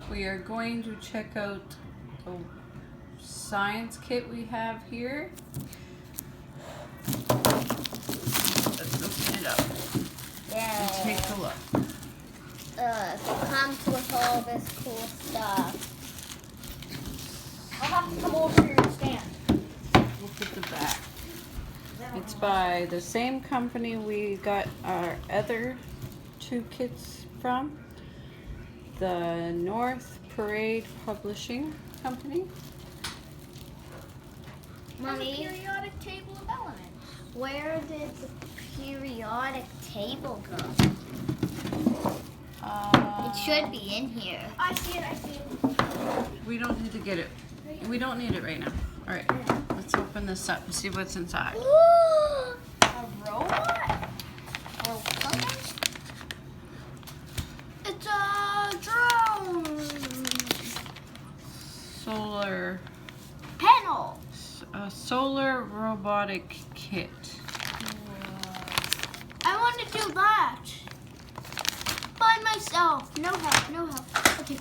We are going to check out the science kit we have here. Let's open it up and take a look. It comes with all this cool stuff. I'll have to come over here and stand. Look at the back. It's by the same company we got our other two kits from, the North Parade Publishing Company. Mommy, Periodic table of elements. where did the periodic table go? It should be in here. I see it. We don't need to get it. We don't need it right now. All right, let's open this up and see what's inside. A robot? Or something? It's a drone. Solar robotic kit. I want to do that. By myself. No help. Okay.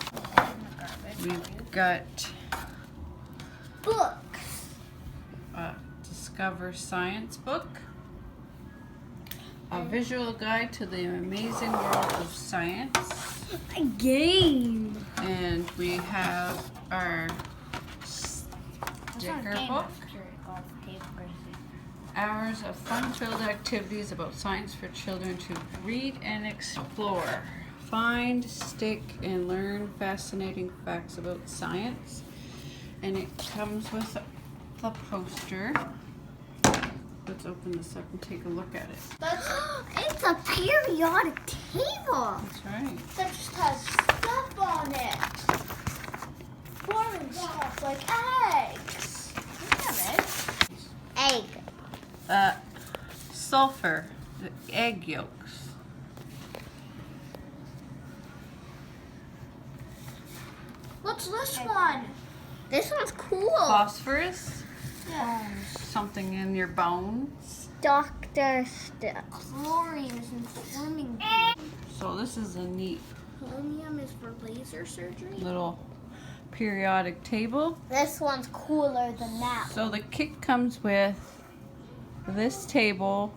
We've got Books. a Discover Science book, a visual guide to the amazing world of science, A game. and we have our sticker book, hours of fun-filled activities about science for children to read and explore. Find, stick, and learn fascinating facts about science. And it comes with the poster. Let's open this up and take a look at it. It's a periodic table. That's right. That just has stuff on it. Foreign stuff like eggs. Egg. Sulfur, the egg yolks. What's this one? This one's cool. Phosphorus, Yeah. something in your bones. Doctor stuff. Chlorine is in swimming pool. So this is a neat Chromium is for laser surgery. little periodic table. This one's cooler than that. So the kit comes with this table,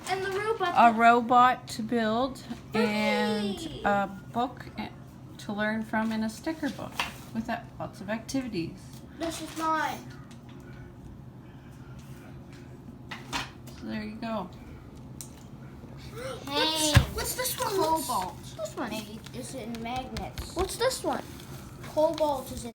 And the robot. a robot to build, and Hooray! a book to learn from, and a sticker book with lots of activities. This is mine. So there you go. Hey. What's this one? Cobalt. This one is in magnets. What's this one? Cobalt is in